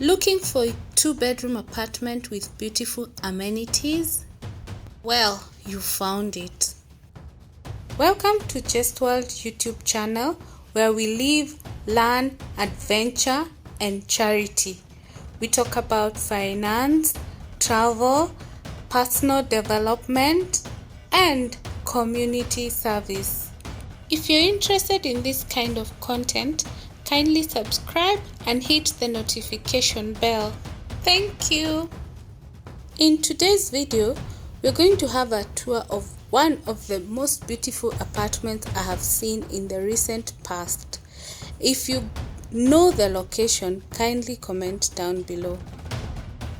Looking for a 2-bedroom apartment with beautiful amenities? Well, you found it. Welcome to Just World YouTube channel, where we live, learn, adventure, and charity. We talk about finance, travel, personal development, and community service. If you're interested in this kind of content, kindly subscribe and hit the notification bell. Thank you. In today's video, we're going to have a tour of one of the most beautiful apartments I have seen in the recent past. If you know the location, kindly comment down below.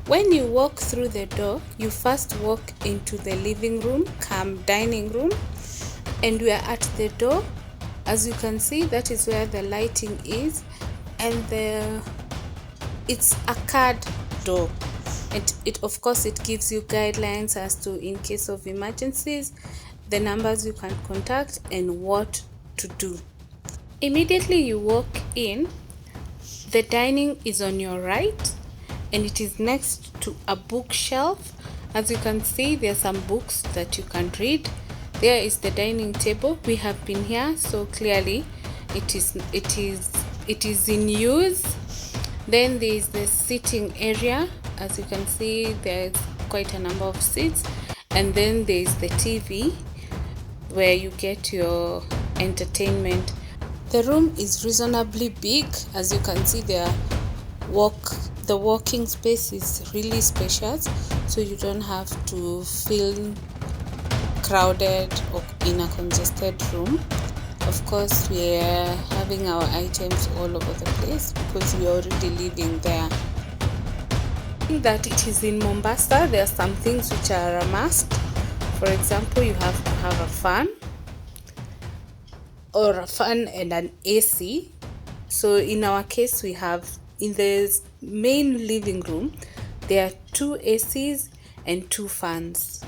When you walk through the door, you first walk into the living room, come dining room, and we are at the door. As you can see, that is where the lighting is, and it's a card door. It of course it gives you guidelines as to, in case of emergencies, the numbers you can contact and what to do. Immediately you walk in, the dining is on your right, and it is next to a bookshelf. As you can see, there are some books that you can read. There is the dining table. We have been here, so clearly it is in use. Then there is the sitting area. As you can see, there's quite a number of seats, and then there is the TV where you get your entertainment. The room is reasonably big. As you can see, the walking space is really spacious, so you don't have to feel crowded or in a congested room. Of course, we are having our items all over the place because we are already living there. That it is in Mombasa, there are some things which are a must. For example, you have to have a fan and an AC. So in our case, we have, in the main living room, there are 2 ACs and 2 fans.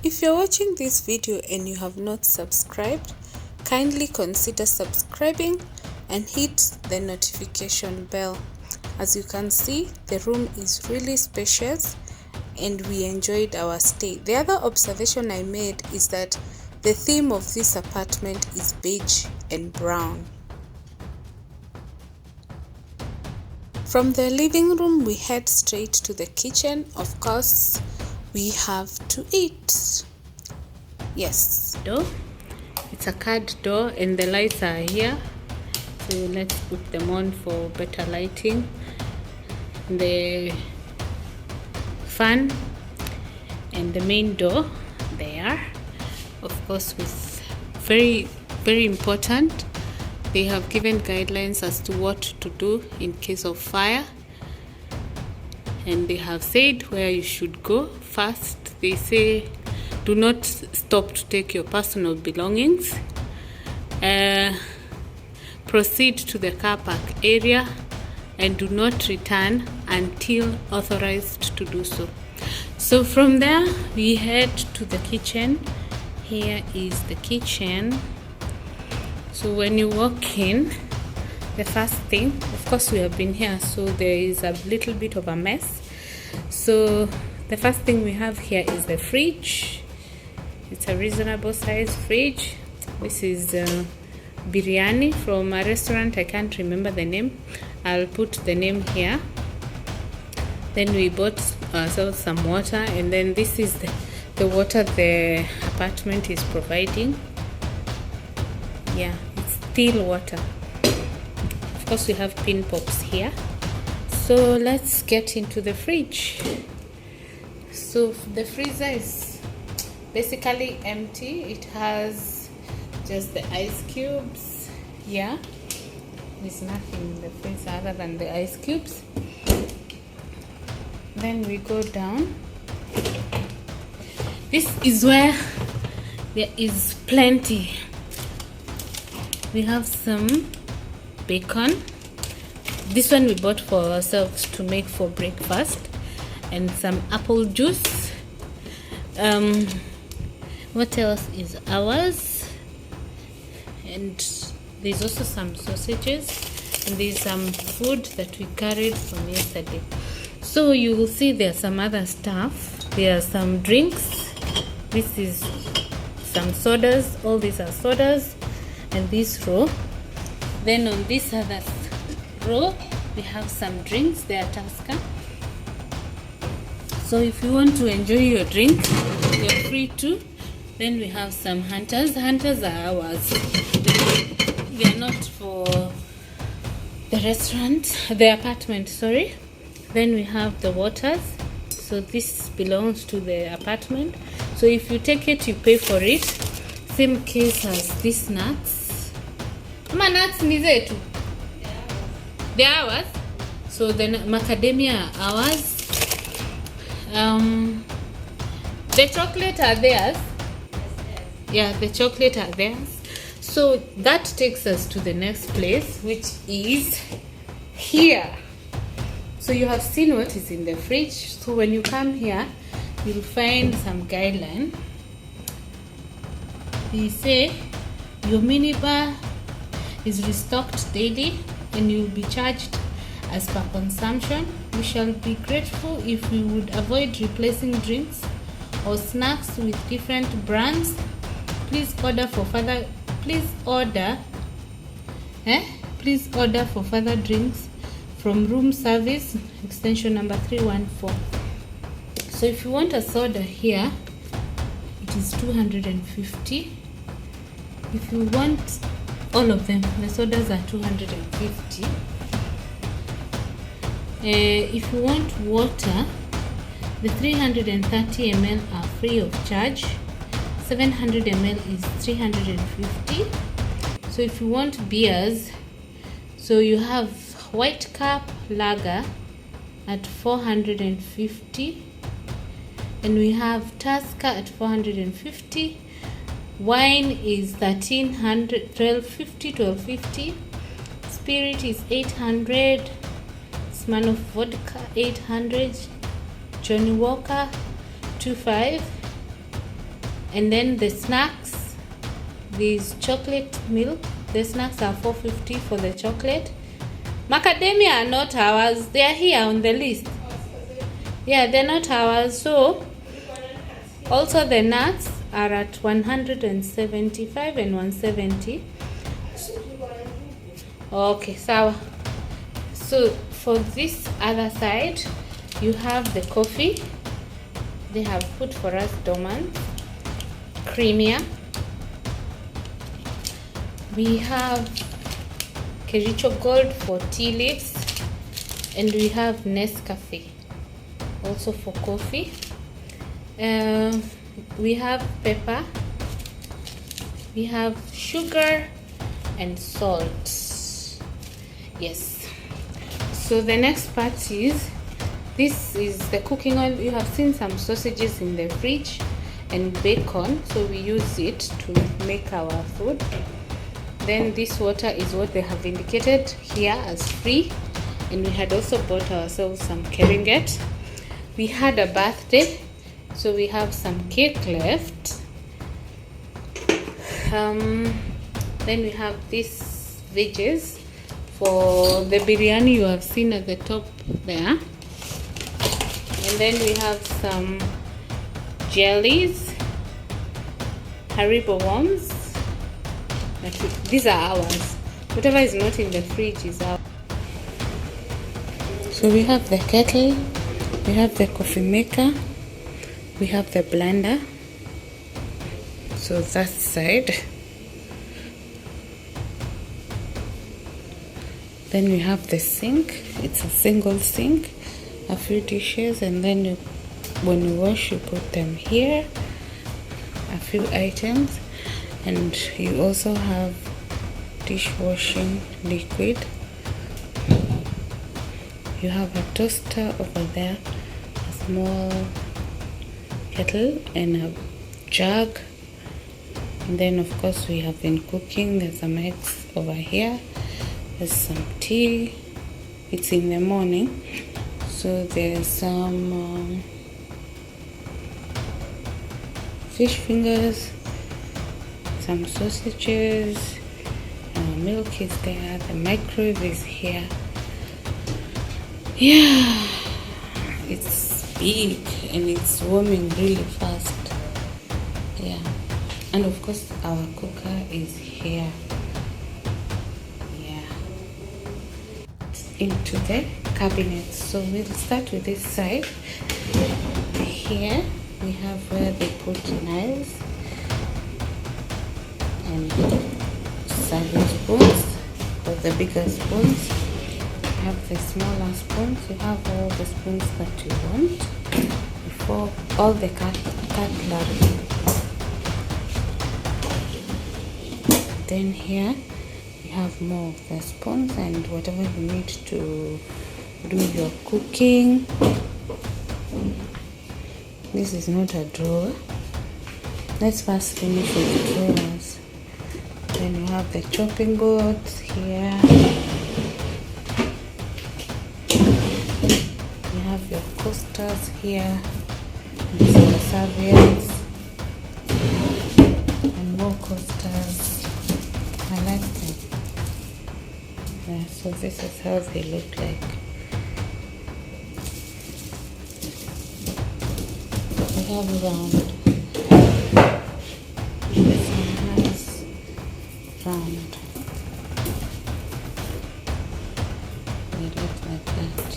If you're watching this video and you have not subscribed, kindly consider subscribing and hit the notification bell. As you can see, the room is really spacious and we enjoyed our stay. The other observation I made is that the theme of this apartment is beige and brown. From the living room, we head straight to the kitchen. Of course, we have to eat. Yes. Door. It's a card door and the lights are here. So let's put them on for better lighting. The fan and the main door there. Of course, with very, very important, they have given guidelines as to what to do in case of fire. And they have said where you should go. First, they say do not stop to take your personal belongings. Proceed to the car park area and do not return until authorized to do so. So from there, we head to the kitchen. Here is the kitchen. So when you walk in, the first thing, of course we have been here, so there is a little bit of a mess. So the first thing we have here is the fridge. It's a reasonable size fridge. This is biryani from a restaurant. I can't remember the name. I'll put the name here. Then we bought ourselves some water, and then this is the water the apartment is providing. Yeah, it's still water. Of course, we have pin pops here. So let's get into the fridge. So the freezer is basically empty. It has just the ice cubes. Yeah, there's nothing in the freezer other than the ice cubes. Then we go down. This is where there is plenty. We have some bacon. This one we bought for ourselves to make for breakfast, and some apple juice. What else is ours? And there's also some sausages. and there's some food that we carried from yesterday. So you will see there's some other stuff. There are some drinks. This is some sodas. All these are sodas. And this row. Then on this other row, we have some drinks. They are Tusker. So if you want to enjoy your drink, you're free to. Then we have some Hunters. Hunters are ours. They are not for the restaurant, the apartment, sorry. Then we have the waters. So this belongs to the apartment. So if you take it, you pay for it. Same case as these nuts. Ama nuts ni zetu? They are ours. So the macadamia are ours. The chocolate are theirs. Yeah, the chocolate are theirs. So that takes us to the next place, which is here. So you have seen what is in the fridge. So when you come here, you'll find some guideline. They say your minibar is restocked daily and you'll be charged as per consumption. We shall be grateful if you would avoid replacing drinks or snacks with different brands. Please order for further drinks from room service extension number 314. So if you want a soda here, it is 250. If you want all of them, the sodas are 250. If you want water, the 330 ml are free of charge. 700 ml is 350. So if you want beers, so you have White Cup Lager at 450, and we have Tusker at 450. Wine is 1250. Spirit is 800. Smirnoff vodka 800. Johnny Walker 25. And then the snacks, these chocolate milk, the snacks are 450 for the chocolate. Macadamia are not ours. They are here on the list. Yeah, they're not ours. So also the nuts are at 175 and 170. Okay, so for this other side, you have the coffee. They have put for us Dorman, Creamier. We have Kericho Gold for tea leaves, and we have Nescafe also for coffee. We have pepper, we have sugar and salt. Yes. So the next part is, this is the cooking oil. You have seen some sausages in the fridge and bacon, so we use it to make our food. Then this water is what they have indicated here as free, and we had also bought ourselves some Keringet. We had a birthday, so we have some cake left. Then we have these veggies for the biryani you have seen at the top there. And then we have some jellies, Haribo worms. These are ours. Whatever is not in the fridge is ours. So we have the kettle, we have the coffee maker, we have the blender. So that side. Then we have the sink. It's a single sink, a few dishes, and then when you wash, you put them here. A few items, and you also have dishwashing liquid. You have a toaster over there, a small kettle, and a jug. And then of course we have been cooking. There's some eggs over here, there's some tea. It's in the morning, so there's some fish fingers, some sausages, milk is there, the microwave is here. Yeah, it's big and it's warming really fast. Yeah, and of course our cooker is here. Yeah, into the cabinet. So we'll start with this side. Here we have where they put knives and serving spoons, or the bigger spoons. You have the smaller spoons. You have all the spoons that you want before all the cutlery. Then here you have more of the spoons and whatever you need to do your cooking. This is not a drawer. Let's first finish with drawers. Then you have the chopping boards here. You have your coasters here. These are the serviettes and more coasters. I like them. Yeah, so this is how they look like. We have round. This one has round. They look like that.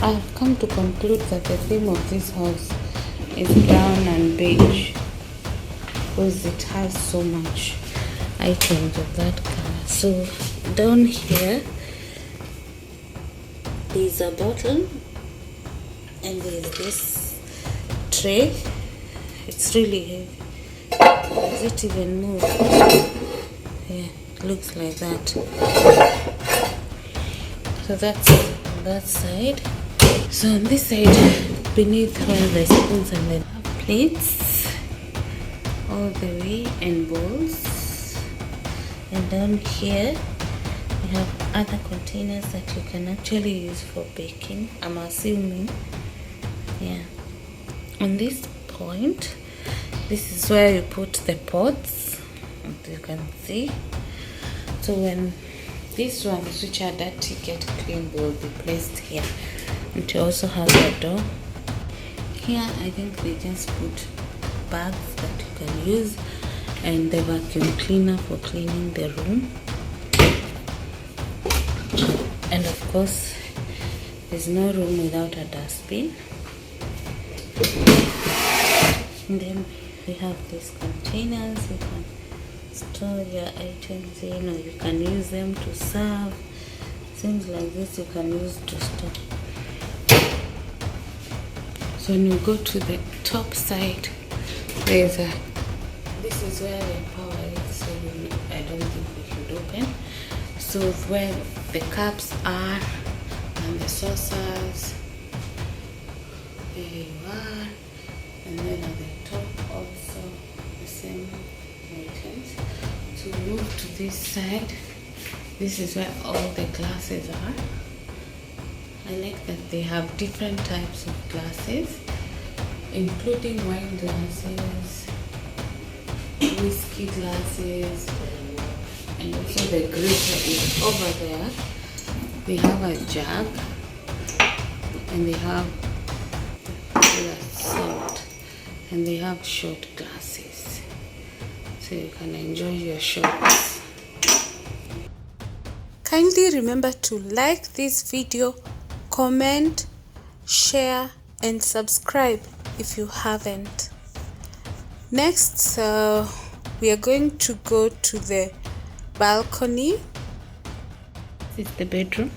I've come to conclude that the theme of this house is brown and beige because it has so much items of that color. So down here there's a bottle and there's this tray. It's really heavy. Does it even move? Yeah, it looks like that. So that's on that side. So on this side, beneath where the spoons and then plates all the way and bowls. And down here we have other containers that you can actually use for baking, I'm assuming. Yeah. On this point, this is where you put the pots, as you can see. So when these ones which are dirty get cleaned, will be placed here. And it also has a door. Here I think they just put bags that you can use and the vacuum cleaner for cleaning the room. And of course there's no room without a dustbin. And then we have these containers. You can store your items in, or you can use them to serve. Things like this you can use to store. So when you go to the top side, there's a, this is where the power is, so I don't think we should open. So where the cups are and the saucers, there you are. And then at the top also the same items. So move to this side. This is where all the glasses are. I like that they have different types of glasses, including wine glasses, whiskey glasses, and also the grater is over there. They have a jug and they have salt, and they have shot glasses, so you can enjoy your shots. Kindly remember to like this video, comment, share and subscribe if you haven't. Next we are going to go to the balcony. This is the bedroom,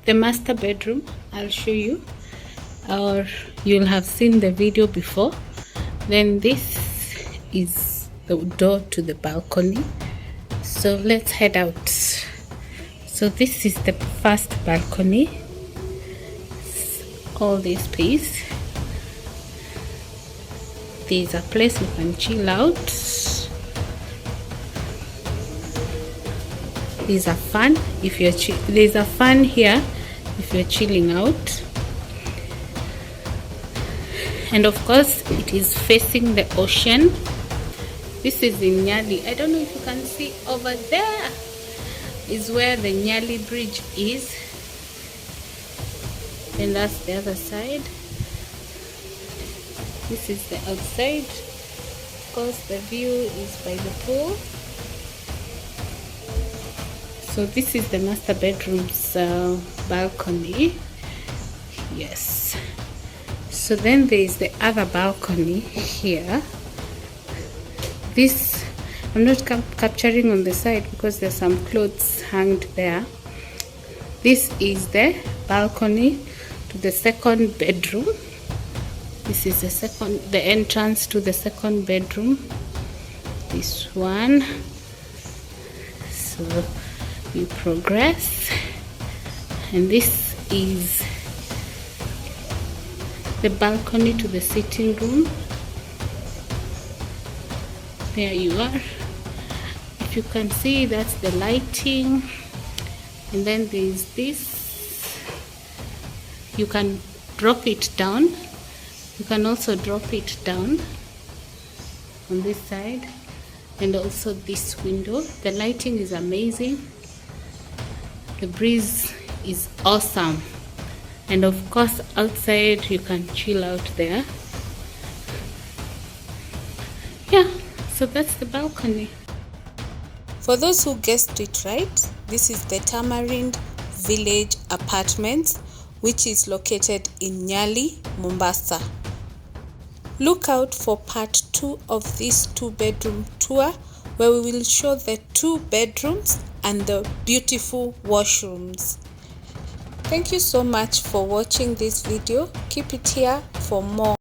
the master bedroom. I'll show you, or you'll have seen the video before. Then this is the door to the balcony. So let's head out. So this is the first balcony. All this space. There's a place you can chill out. There's a fan if you're there's a fan here if you're chilling out. And of course it is facing the ocean. This is in Nyali. I don't know if you can see over there is where the Nyali bridge is, and that's the other side. This is the outside. Of course, the view is by the pool. So this is the master bedroom's balcony. Yes. So then there is the other balcony here. This I'm not capturing on the side because there's some clothes hanged there. This is the balcony to the second bedroom. This is the entrance to the second bedroom. This one. So we progress, and this is the balcony to the sitting room. There you are. If you can see, that's the lighting. And then there is this. You can drop it down. You can also drop it down on this side, and also this window. The lighting is amazing. The breeze is awesome, and of course outside you can chill out there. Yeah, so that's the balcony. For those who guessed it right, this is the Tamarind Village Apartments, which is located in Nyali, Mombasa. Look out for part 2 of this 2-bedroom tour, where we will show the 2 bedrooms and the beautiful washrooms. Thank you so much for watching this video. Keep it here for more.